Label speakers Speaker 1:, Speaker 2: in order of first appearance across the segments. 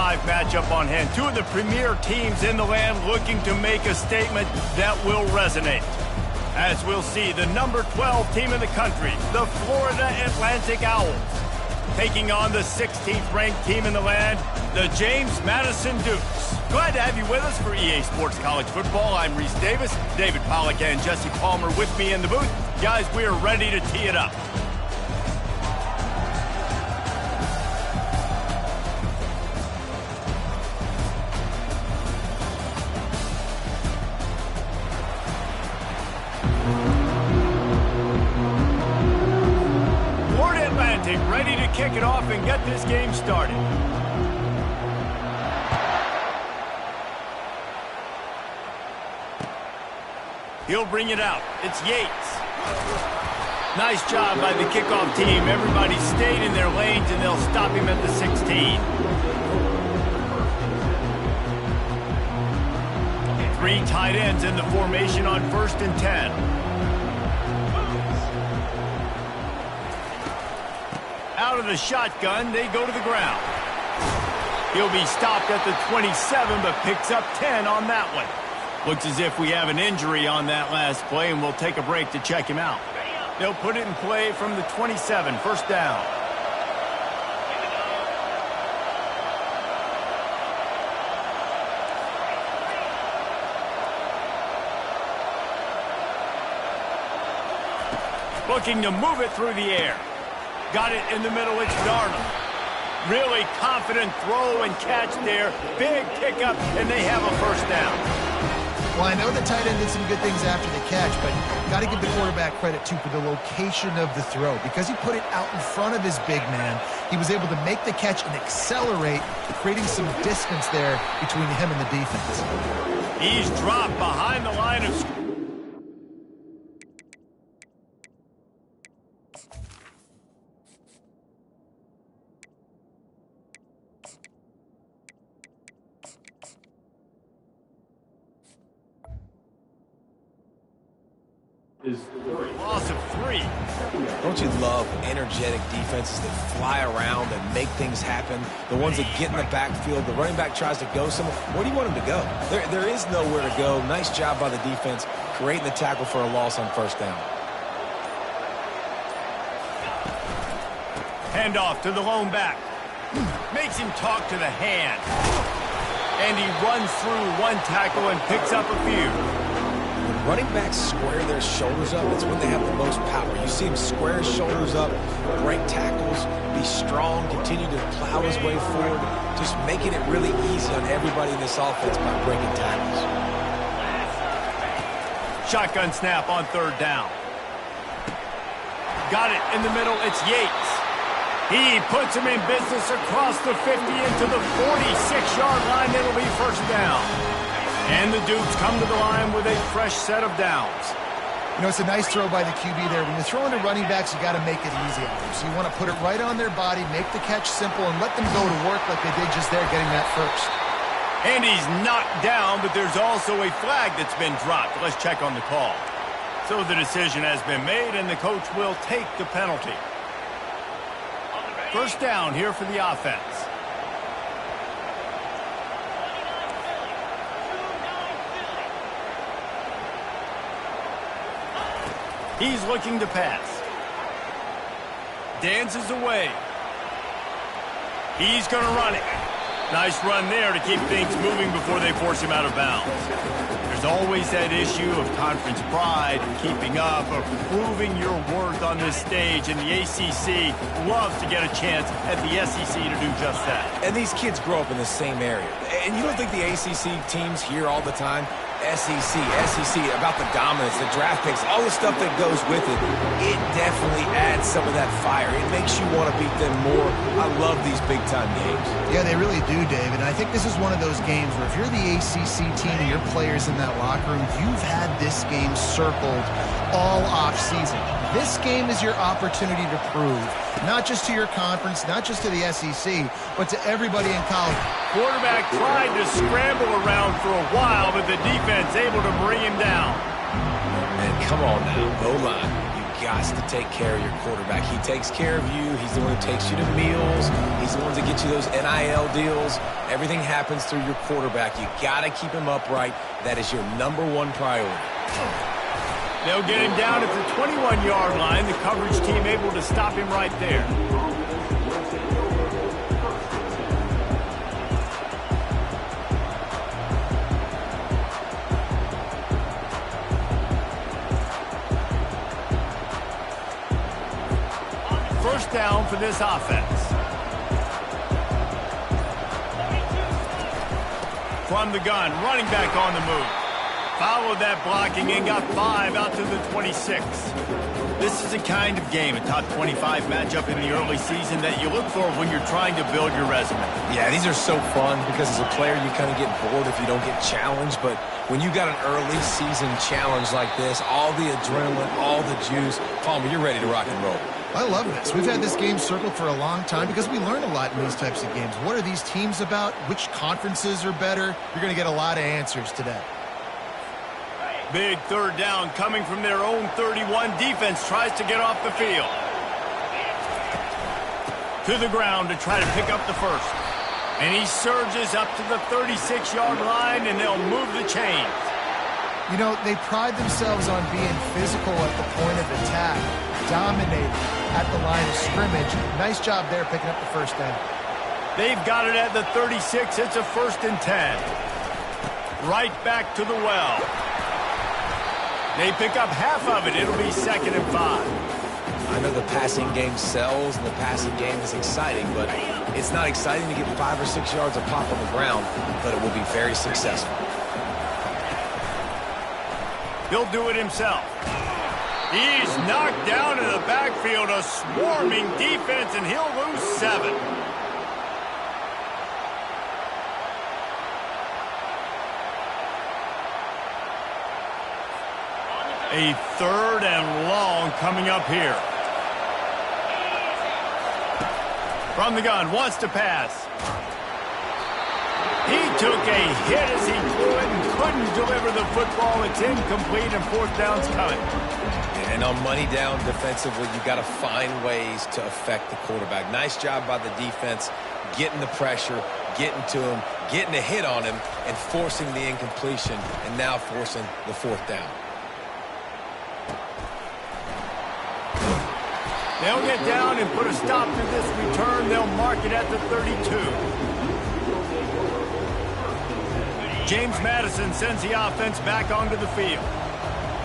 Speaker 1: 5 matchup on hand. Two of the premier teams in the land looking to make a statement that will resonate. As we'll see, the number 12 team in the country, the Florida Atlantic Owls, taking on the 16th ranked team in the land, the James Madison Dukes. Glad to have you with us for EA Sports College Football. I'm Reese Davis, David Pollack and Jesse Palmer with me in the booth. Guys, we are ready to tee it up. Ready to kick it off and get this game started. He'll bring it out. It's Yates. Nice job by the kickoff team. Everybody stayed in their lanes, and they'll stop him at the 16. 3 tight ends in the formation on 1st and 10. Out of the shotgun, they go to the ground. He'll be stopped at the 27, but picks up 10 on that one. Looks as if we have an injury on that last play, and we'll take a break to check him out. They'll put it in play from the 27, 1st down. Looking to move it through the air. Got it in the middle, it's Darnold. Really confident throw and catch there. Big pickup, and they have a 1st down.
Speaker 2: Well, I know the tight end did some good things after the catch, but got to give the quarterback credit, too, for the location of the throw. Because he put it out in front of his big man, he was able to make the catch and accelerate, creating some distance there between him and the defense.
Speaker 1: He's dropped behind the line of scrimmage. Loss of 3.
Speaker 3: Don't you love energetic defenses that fly around and make things happen? The ones that get in the backfield, the running back tries to go somewhere. Where do you want him to go? There is nowhere to go. Nice job by the defense creating the tackle for a loss on 1st down.
Speaker 1: Handoff to the lone back. Makes him talk to the hand. And he runs through 1 tackle and picks up a few.
Speaker 3: Running backs square their shoulders up. It's when they have the most power. You see him square his shoulders up, break tackles, be strong, continue to plow his way forward, just making it really easy on everybody in this offense by breaking tackles.
Speaker 1: Shotgun snap on 3rd down. Got it in the middle. It's Yates. He puts him in business across the 50 into the 46-yard line. It'll be 1st down. And the Dukes come to the line with a fresh set of downs.
Speaker 2: You know, it's a nice throw by the QB there. When you're throwing to running backs, you got to make it easy on them. So you want to put it right on their body, make the catch simple, and let them go to work like they did just there, getting that 1st.
Speaker 1: And he's knocked down, but there's also a flag that's been dropped. Let's check on the call. So the decision has been made, and the coach will take the penalty. 1st down here for the offense. He's looking to pass. Dances away. He's going to run it. Nice run there to keep things moving before they force him out of bounds. There's always that issue of conference pride, keeping up, of proving your worth on this stage, and the ACC loves to get a chance at the SEC to do just that.
Speaker 3: And these kids grow up in the same area. And you don't think the ACC teams hear all the time? SEC, about the dominance, the draft picks, all the stuff that goes with it. It definitely adds some of that fire. It makes you want to beat them more. I love these big-time games.
Speaker 2: Yeah, they really do, David. And I think this is one of those games where if you're the ACC team and your players in that locker room, you've had this game circled all off-season. This game is your opportunity to prove, not just to your conference, not just to the SEC, but to everybody in college.
Speaker 1: Quarterback tried to scramble around for a while, but the defense able to bring him down.
Speaker 3: And come on now, O-line. You got to take care of your quarterback. He takes care of you. He's the one who takes you to meals. He's the one that gets you those NIL deals. Everything happens through your quarterback. You got to keep him upright. That is your #1 priority.
Speaker 1: They'll get him down at the 21-yard line. The coverage team able to stop him right there. First down for this offense. From the gun, running back on the move. Followed that blocking and got 5 out to the 26. This is the kind of game, a top 25 matchup in the early season that you look for when you're trying to build your resume.
Speaker 3: Yeah, these are so fun because as a player you kind of get bored if you don't get challenged, but when you got an early season challenge like this, all the adrenaline, all the juice, Palmer, you're ready to rock and roll.
Speaker 2: I love this. We've had this game circled for a long time because we learn a lot in these types of games. What are these teams about? Which conferences are better? You're going to get a lot of answers today.
Speaker 1: Big third down coming from their own 31. Defense tries to get off the field. To the ground to try to pick up the first. And he surges up to the 36-yard line, and they'll move the chains.
Speaker 2: You know, they pride themselves on being physical at the point of attack, dominating at the line of scrimmage. Nice job there picking up the first down.
Speaker 1: They've got it at the 36. It's a 1st and 10. Right back to the well. They pick up half of it. It'll be 2nd and 5.
Speaker 3: I know the passing game sells and the passing game is exciting, but it's not exciting to get 5 or 6 yards of pop on the ground, but it will be very successful.
Speaker 1: He'll do it himself. He's knocked down in the backfield, a swarming defense, and he'll lose 7. A 3rd and long coming up here. From the gun, wants to pass. He took a hit as he threw it and couldn't deliver the football. It's incomplete and 4th down's coming.
Speaker 3: And on money down defensively, you got to find ways to affect the quarterback. Nice job by the defense, getting the pressure, getting to him, getting a hit on him, and forcing the incompletion, and now forcing the 4th down.
Speaker 1: They'll get down and put a stop to this return. They'll mark it at the 32. James Madison sends the offense back onto the field.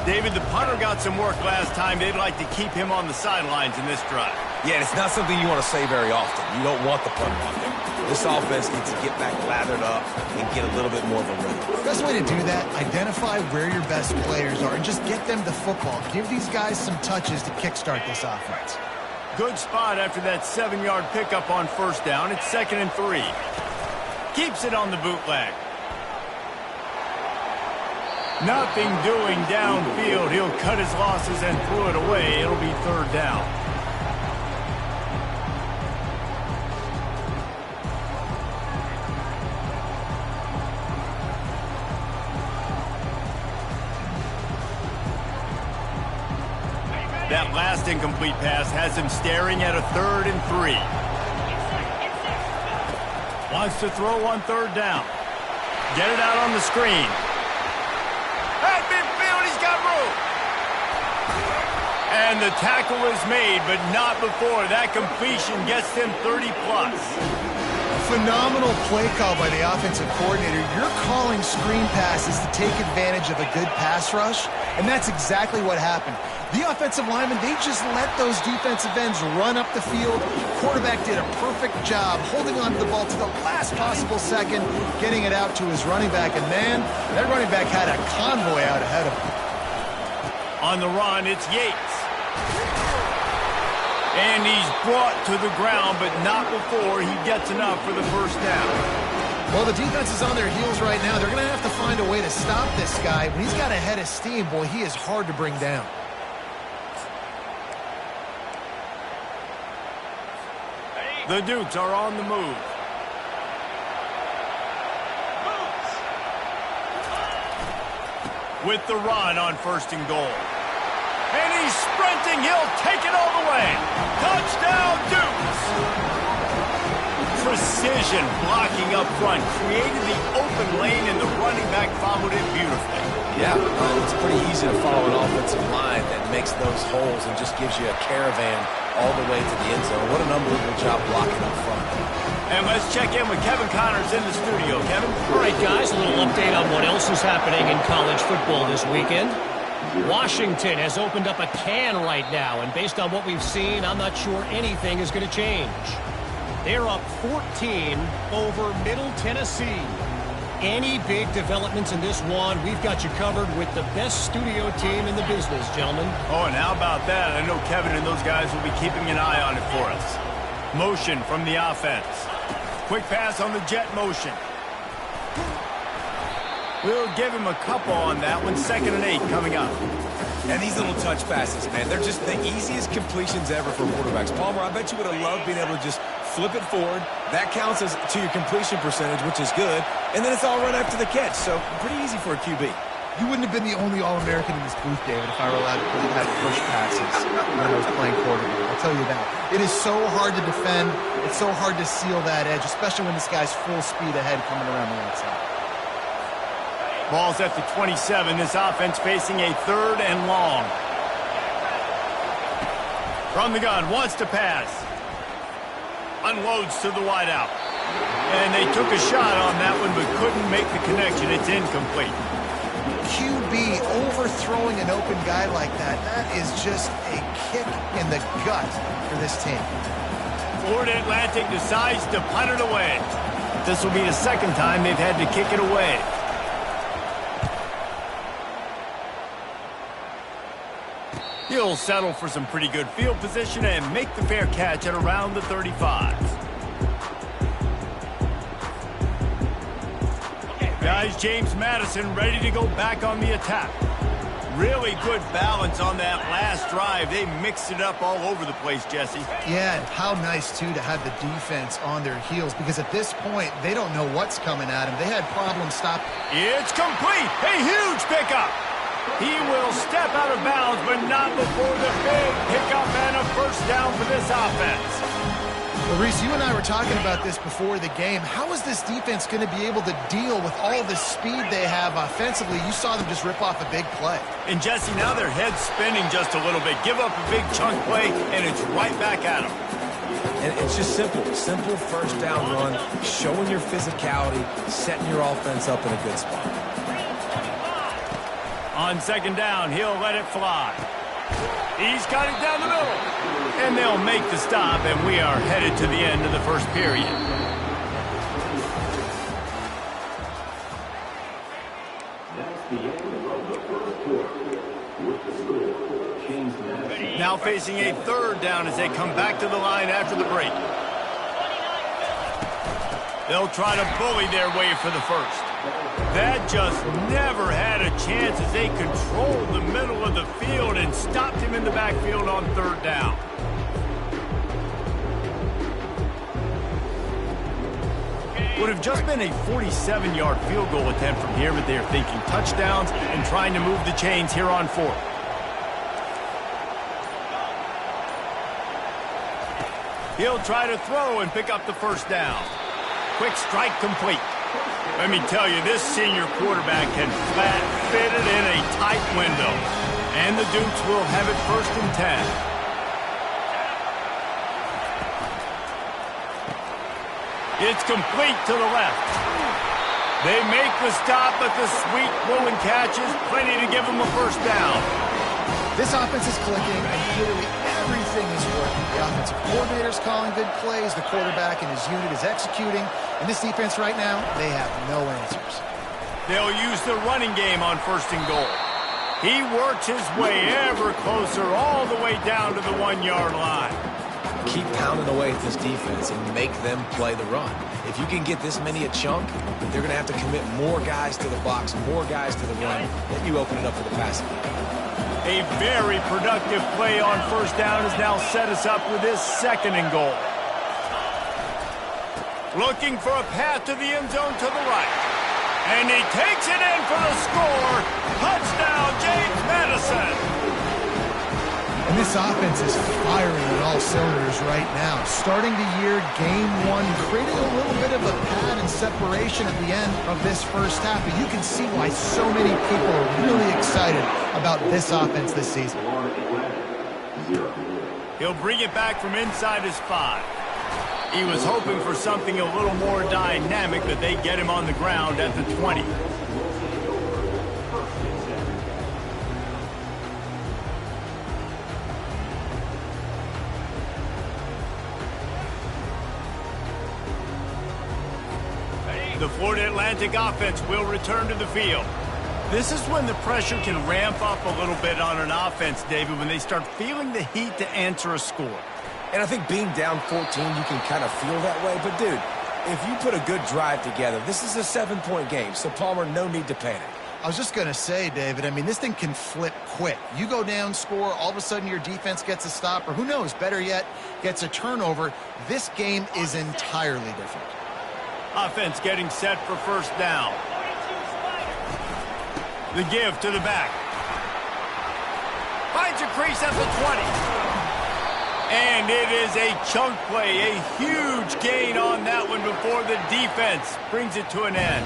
Speaker 1: David, the punter got some work last time. They'd like to keep him on the sidelines in this drive.
Speaker 3: Yeah, it's not something you want to say very often. You don't want the punter out there. This offense needs to get back lathered up and get a little bit more of a rhythm.
Speaker 2: The best way to do that, identify where your best players are and just get them the football. Give these guys some touches to kickstart this offense.
Speaker 1: Good spot after that 7-yard pickup on 1st down. It's 2nd and 3. Keeps it on the bootleg. Nothing doing downfield. He'll cut his losses and throw it away. It'll be 3rd down. That last incomplete pass has him staring at a 3rd and 3. Wants to throw on 3rd down. Get it out on the screen. At midfield, he's got room. And the tackle is made, but not before. That completion gets them 30-plus.
Speaker 2: Phenomenal play call by the offensive coordinator. You're calling screen passes to take advantage of a good pass rush, and that's exactly what happened. The offensive linemen, they just let those defensive ends run up the field. Quarterback did a perfect job holding on to the ball to the last possible second, getting it out to his running back. And, man, that running back had a convoy out ahead of him.
Speaker 1: On the run, it's Yates. And he's brought to the ground, but not before he gets enough for the 1st down.
Speaker 2: Well, the defense is on their heels right now. They're going to have to find a way to stop this guy. When he's got a head of steam, boy, he is hard to bring down.
Speaker 1: The Dukes are on the move. With the run on 1st and goal. And he's sprinting. He'll take it all the way. Touchdown, Dukes. Precision blocking up front created the open lane, and the running back followed it beautifully.
Speaker 3: Yeah, it's pretty easy to follow an offensive line that makes those holes and just gives you a caravan all the way to the end zone. What an unbelievable job blocking up front.
Speaker 1: And let's check in with Kevin Connors in the studio. Kevin?
Speaker 4: All right, guys, a little update on what else is happening in college football this weekend. Washington has opened up a can right now, and based on what we've seen, I'm not sure anything is going to change. They're up 14 over Middle Tennessee. Any big developments in this one, we've got you covered with the best studio team in the business, gentlemen.
Speaker 1: Oh, and how about that? I know Kevin and those guys will be keeping an eye on it for us. Motion from the offense. Quick pass on the jet motion. We'll give him a couple on that one. 2nd and 8 coming up.
Speaker 3: And these little touch passes, man, they're just the easiest completions ever for quarterbacks. Palmer, I bet you would have loved being able to just flip it forward. That counts as to your completion percentage, which is good. And then it's all run after the catch, so pretty easy for a QB.
Speaker 2: You wouldn't have been the only All-American in this booth, David, if I were allowed to have push passes when I was playing quarterback. I'll tell you that. It is so hard to defend. It's so hard to seal that edge, especially when this guy's full speed ahead coming around the outside.
Speaker 1: Ball's at the 27. This offense facing a 3rd and long. From the gun, wants to pass. Unloads to the wideout. And they took a shot on that one, but couldn't make the connection. It's incomplete.
Speaker 2: QB overthrowing an open guy like that, that is just a kick in the gut for this team.
Speaker 1: Florida Atlantic decides to punt it away. This will be the 2nd time they've had to kick it away. He'll settle for some pretty good field position and make the fair catch at around the 35. Guys, James Madison ready to go back on the attack. Really good balance on that last drive. They mixed it up all over the place, Jesse.
Speaker 2: Yeah, and how nice, too, to have the defense on their heels, because at this point, they don't know what's coming at them. They had problems stopping.
Speaker 1: It's complete. A huge pickup. He will step out of bounds, but not before the big pickup and a 1st down for this offense.
Speaker 2: Well, Reese, you and I were talking about this before the game. How is this defense going to be able to deal with all the speed they have offensively? You saw them just rip off a big play.
Speaker 1: And, Jesse, now their head's spinning just a little bit. Give up a big chunk play, and it's right back at them.
Speaker 3: And it's just simple 1st down run, showing your physicality, setting your offense up in a good spot.
Speaker 1: On 2nd down, he'll let it fly. He's got it down the middle. And they'll make the stop, and we are headed to the end of the 1st period. Now facing a 3rd down as they come back to the line after the break. They'll try to bully their way for the 1st. That just never had a chance as they controlled the middle of the field and stopped him in the backfield on 3rd down. Would have just been a 47-yard field goal attempt from here, but they are thinking touchdowns and trying to move the chains here on 4th. He'll try to throw and pick up the 1st down. Quick strike complete. Let me tell you, this senior quarterback can flat fit it in a tight window. And the Dukes will have it 1st and 10. It's complete to the left. They make the stop, but the sweet throw and catch is plenty to give them a 1st down.
Speaker 2: This offense is clicking, and clearly everything is working. The offensive coordinator's calling good plays. The quarterback and his unit is executing. And this defense right now, they have no answers.
Speaker 1: They'll use the running game on 1st and goal. He works his way ever closer all the way down to the 1-yard line.
Speaker 3: Keep pounding away at this defense and make them play the run. If you can get this many a chunk, they're going to have to commit more guys to the box, more guys to the run. Then you open it up for the passing game.
Speaker 1: A very productive play on 1st down has now set us up with this 2nd and goal. Looking for a path to the end zone to the right. And he takes it in for the score. Touchdown, James Madison.
Speaker 2: And this offense is firing on all cylinders right now. Starting the year, game one, creating a little bit of a pad and separation at the end of this first half. But you can see why so many people are really excited about this offense this season.
Speaker 1: He'll bring it back from inside his 5. He was hoping for something a little more dynamic, but they get him on the ground at the 20. The Florida Atlantic offense will return to the field. This is when the pressure can ramp up a little bit on an offense, David, when they start feeling the heat to answer a score.
Speaker 3: And I think being down 14, you can kind of feel that way. But, dude, if you put a good drive together, this is a 7-point game. So, Palmer, no need to panic.
Speaker 2: I was just going to say, David, I mean, this thing can flip quick. You go down, score, all of a sudden your defense gets a stop, or who knows, better yet, gets a turnover. This game is entirely different.
Speaker 1: Offense getting set for first down. The give to the back. Finds a crease at the 20. And it is a chunk play, a huge gain on that one before the defense brings it to an end.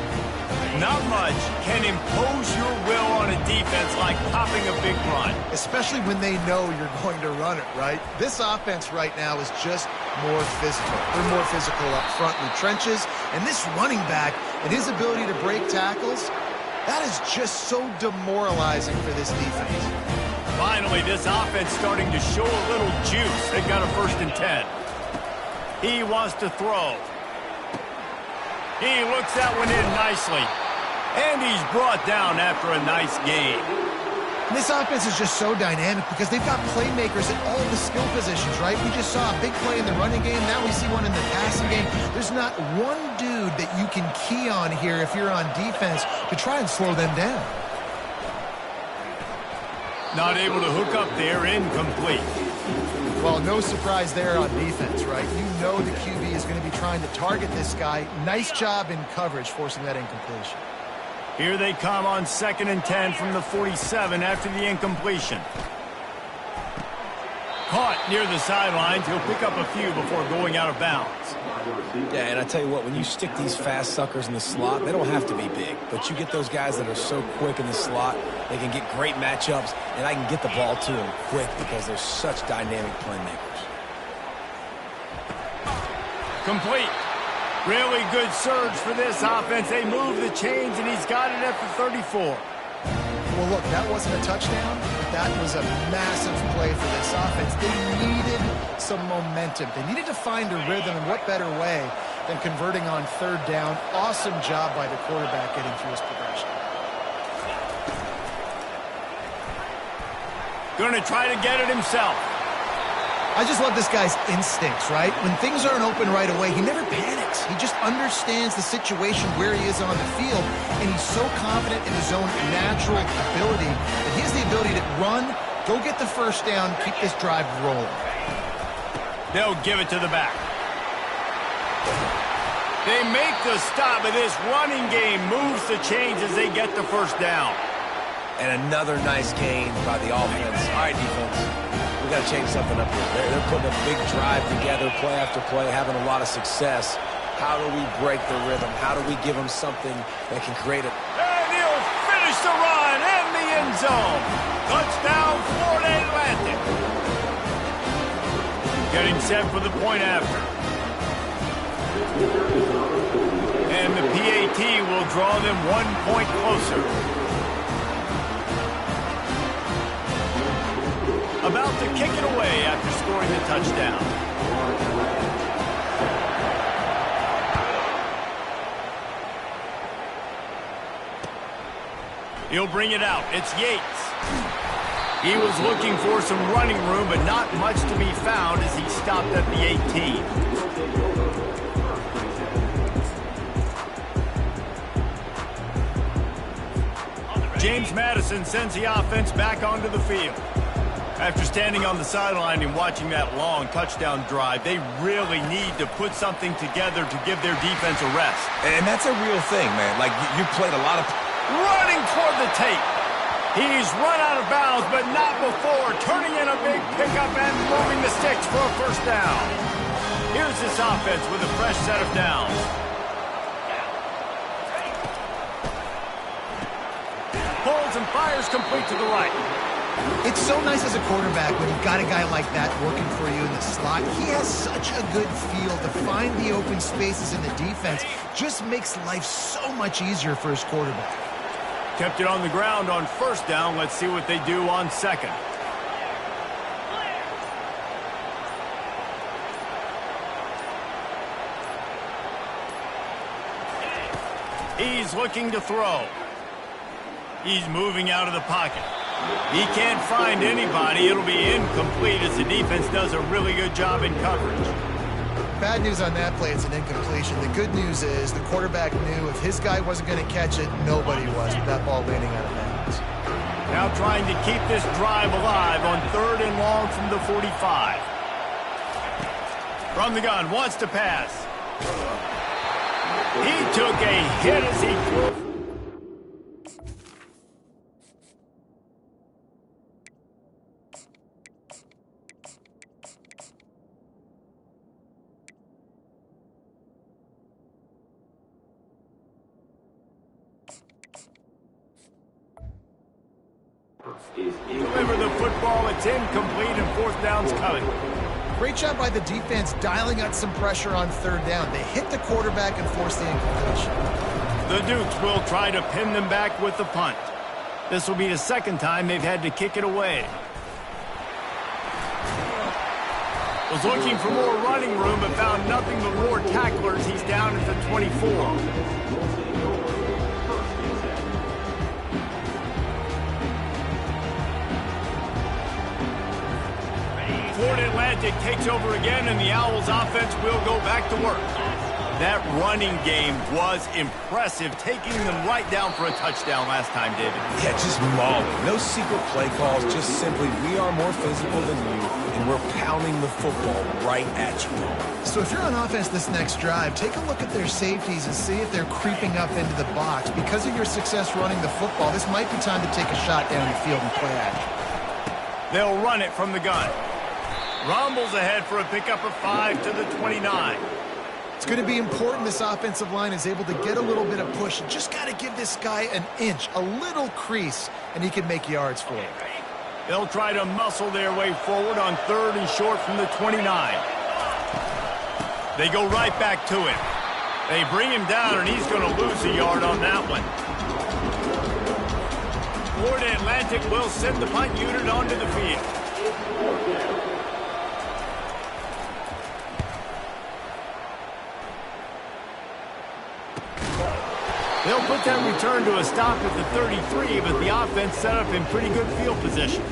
Speaker 1: Not much can impose your will on a defense like popping a big run.
Speaker 2: Especially when they know you're going to run it, right? This offense right now is just more physical. They're more physical up front in the trenches. And this running back and his ability to break tackles, that is just so demoralizing for this defense.
Speaker 1: Finally, this offense starting to show a little juice. They've got a 1st and 10. He wants to throw. He looks that one in nicely. And he's brought down after a nice gain.
Speaker 2: And this offense is just so dynamic because they've got playmakers at all the skill positions, right? We just saw a big play in the running game. Now we see one in the passing game. There's not one dude that you can key on here if you're on defense to try and slow them down.
Speaker 1: Not able to hook up there, incomplete.
Speaker 2: Well, no surprise there on defense, right? You know the QB is going to be trying to target this guy. Nice job in coverage, forcing that incompletion.
Speaker 1: Here they come on 2nd and 10 from the 47 after the incompletion. Caught near the sidelines. He'll pick up a few before going out of bounds.
Speaker 3: Yeah, and I tell you what, when you stick these fast suckers in the slot, they don't have to be big. But you get those guys that are so quick in the slot, they can get great matchups, and I can get the ball to them quick because they're such dynamic playmakers.
Speaker 1: Complete. Really good surge for this offense. They move the chains, and he's got it at the 34.
Speaker 2: Well, look, that wasn't a touchdown, but that was a massive play for this offense. They needed some momentum. They needed to find a rhythm, and what better way than converting on 3rd down. Awesome job by the quarterback getting through his progression.
Speaker 1: Going to try to get it himself.
Speaker 2: I just love this guy's instincts, right? When things aren't open right away, he never panics. He just understands the situation where he is on the field, and he's so confident in his own natural ability that he has the ability to run, go get the 1st down, keep this drive rolling.
Speaker 1: They'll give it to the back. They make the stop, but this running game moves the chains as they get the 1st down.
Speaker 3: And another nice gain by the offense. All right, defense. We got to change something up here. They're putting a big drive together, play after play, having a lot of success. How do we break the rhythm? How do we give them something that can create a...
Speaker 1: And he'll finish the run in the end zone. Touchdown, Florida Atlantic. Getting set for the point after. And the PAT will draw them 1 point closer. About to kick it away after scoring the touchdown. He'll bring it out. It's Yates. He was looking for some running room, but not much to be found as he stopped at the 18. James Madison sends the offense back onto the field. After standing on the sideline and watching that long touchdown drive, they really need to put something together to give their defense a rest.
Speaker 3: And that's a real thing, man. Like, you played a lot of...
Speaker 1: Running toward the tape. He's run out of bounds, but not before turning in a big pickup and moving the sticks for a first down. Here's this offense with a fresh set of downs. Pulls and fires complete to the right.
Speaker 2: It's so nice as a quarterback when you've got a guy like that working for you in the slot. He has such a good feel to find the open spaces in the defense. Just makes life so much easier for his quarterback.
Speaker 1: Kept it on the ground on first down. Let's see what they do on second. He's looking to throw. He's moving out of the pocket. He can't find anybody. It'll be incomplete as the defense does a really good job in coverage.
Speaker 2: Bad news on that play, it's an incompletion. The good news is the quarterback knew if his guy wasn't going to catch it, nobody was with that ball landing out of bounds.
Speaker 1: Now trying to keep this drive alive on 3rd and long from the 45. From the gun, wants to pass. He took a hit as he threw. Deliver the football. It's incomplete and 4th down's coming.
Speaker 2: Great job by the defense dialing out some pressure on 3rd down. They hit the quarterback and forced the incompletion.
Speaker 1: The Dukes will try to pin them back with the punt. This will be the 2nd time they've had to kick it away. Was looking for more running room but found nothing but more tacklers. He's down at the 24. Florida Atlantic takes over again, and the Owls offense will go back to work. That running game was impressive, taking them right down for a touchdown last time, David.
Speaker 3: Yeah, just mauling. No secret play calls, just simply we are more physical than you, and we're pounding the football right at you.
Speaker 2: So if you're on offense this next drive, take a look at their safeties and see if they're creeping up into the box. Because of your success running the football, this might be time to take a shot down the field and play action.
Speaker 1: They'll run it from the gun. Rumbles ahead for a pickup of 5 to the 29.
Speaker 2: It's going to be important this offensive line is able to get a little bit of push. Just got to give this guy an inch, a little crease, and he can make yards for it.
Speaker 1: They'll try to muscle their way forward on 3rd and short from the 29. They go right back to him. They bring him down, and he's going to lose a yard on that one. Florida Atlantic will send the punt unit onto the field. They'll put that return to a stop at the 33, but the offense set up in pretty good field position.